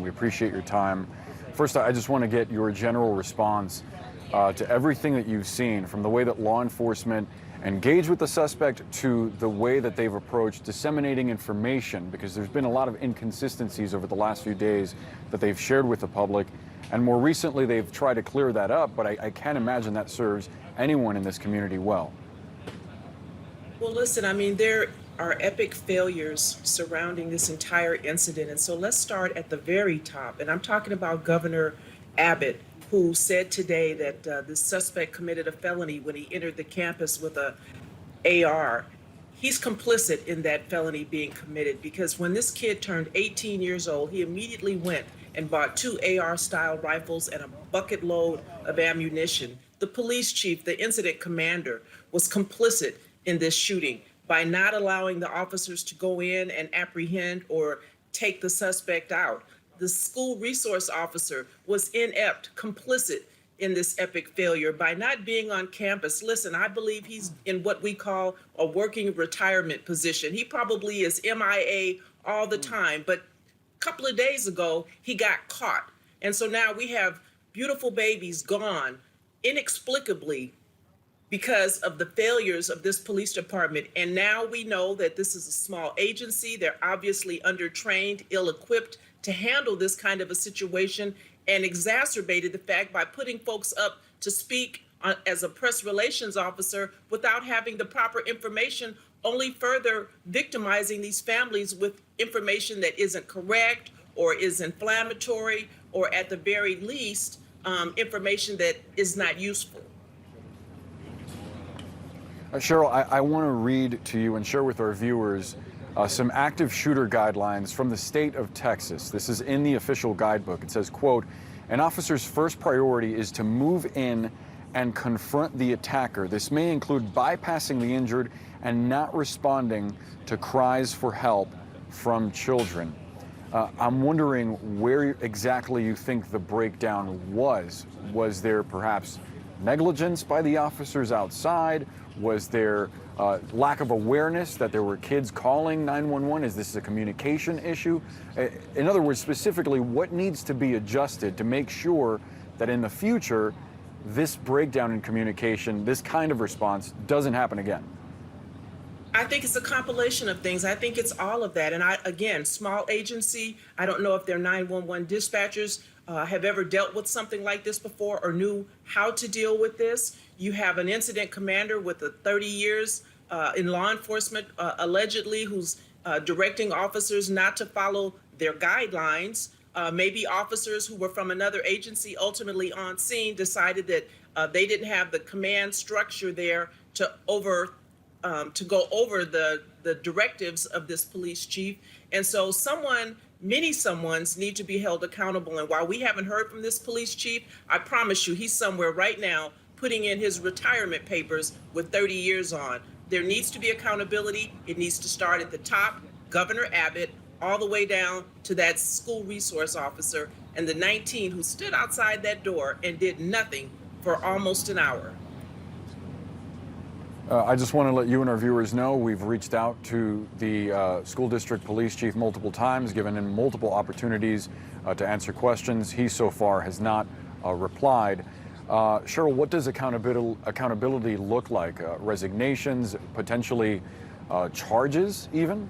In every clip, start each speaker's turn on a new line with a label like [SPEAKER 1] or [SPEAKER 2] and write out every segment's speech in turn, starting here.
[SPEAKER 1] We appreciate your time. First, I just want to get your general response to everything that you've seen, from the way that law enforcement engage with the suspect to the way that they've approached disseminating information, because there's been a lot of inconsistencies over the last few days that they've shared with the public. And more recently, they've tried to clear that up, but I can't imagine that serves anyone in this community well.
[SPEAKER 2] Well, listen, I mean, there are epic failures surrounding this entire incident. And so let's start at the very top. And I'm talking about Governor Abbott, who said today that the suspect committed a felony when he entered the campus with a AR. He's complicit in that felony being committed, because when this kid turned 18 years old, he immediately went and bought 2 AR-style rifles and a bucket load of ammunition. The police chief, the incident commander, was complicit in this shooting by not allowing the officers to go in and apprehend or take the suspect out. The school resource officer was inept, complicit in this epic failure by not being on campus. Listen, I believe he's in what we call a working retirement position. He probably is MIA all the time, but a couple of days ago, he got caught. And so now we have beautiful babies gone inexplicably because of the failures of this police department. And now we know that this is a small agency. They're obviously undertrained, ill-equipped to handle this kind of a situation, and exacerbated the fact by putting folks up to speak as a press relations officer without having the proper information, only further victimizing these families with information that isn't correct or is inflammatory, or at the very least, information that is not useful.
[SPEAKER 1] Cheryl, I want to read to you and share with our viewers some active shooter guidelines from the state of Texas. This is in the official guidebook. It says, quote, "An officer's first priority is to move in and confront the attacker. This may include bypassing the injured and not responding to cries for help from children." I'm wondering where exactly you think the breakdown was. Was there perhaps negligence by the officers outside? Was there lack of awareness that there were kids calling 911? Is this a communication issue? In other words, specifically, what needs to be adjusted to make sure that in the future, this breakdown in communication, this kind of response, doesn't happen again?
[SPEAKER 2] I think it's a compilation of things. I think it's all of that. And again, small agency, I don't know if their 911 dispatchers have ever dealt with something like this before or knew how to deal with this. You have an incident commander with 30 years in law enforcement, allegedly, who's directing officers not to follow their guidelines. Maybe officers who were from another agency ultimately on scene decided that they didn't have the command structure there to go over the directives of this police chief. And so many someones need to be held accountable. And while we haven't heard from this police chief, I promise you he's somewhere right now putting in his retirement papers with 30 years on. There needs to be accountability. It needs to start at the top, Governor Abbott, all the way down to that school resource officer and the 19 who stood outside that door and did nothing for almost an hour.
[SPEAKER 1] I just want to let you and our viewers know we've reached out to the school district police chief multiple times, given him multiple opportunities to answer questions. He so far has not replied. Cheryl, what does accountability look like? Resignations, potentially charges even?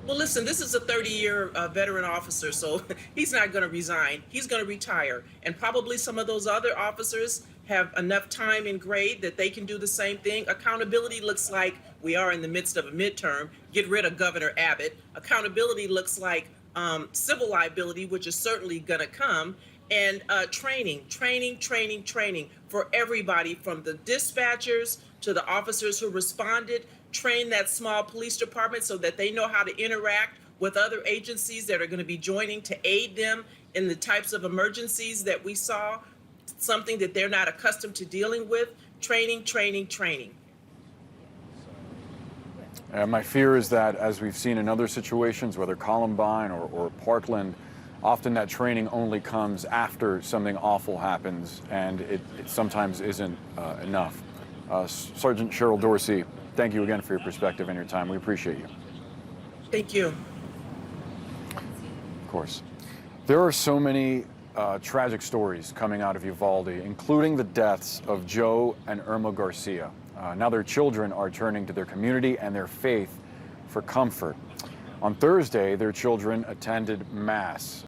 [SPEAKER 2] Well, listen, this is a 30-year veteran officer, so he's not going to resign. He's going to retire. And probably some of those other officers have enough time and grade that they can do the same thing. Accountability looks like we are in the midst of a midterm. Get rid of Governor Abbott. Accountability looks like civil liability, which is certainly going to come. And training for everybody, from the dispatchers to the officers who responded. Train that small police department so that they know how to interact with other agencies that are going to be joining to aid them in the types of emergencies that we saw, something that they're not accustomed to dealing with. Training.
[SPEAKER 1] My fear is that, as we've seen in other situations, whether Columbine or Parkland, often that training only comes after something awful happens, and it sometimes isn't enough. Sergeant Cheryl Dorsey, thank you again for your perspective and your time. We appreciate you.
[SPEAKER 2] Thank you.
[SPEAKER 1] Of course. There are so many tragic stories coming out of Uvalde, including the deaths of Joe and Irma Garcia. Now their children are turning to their community and their faith for comfort. On Thursday, their children attended Mass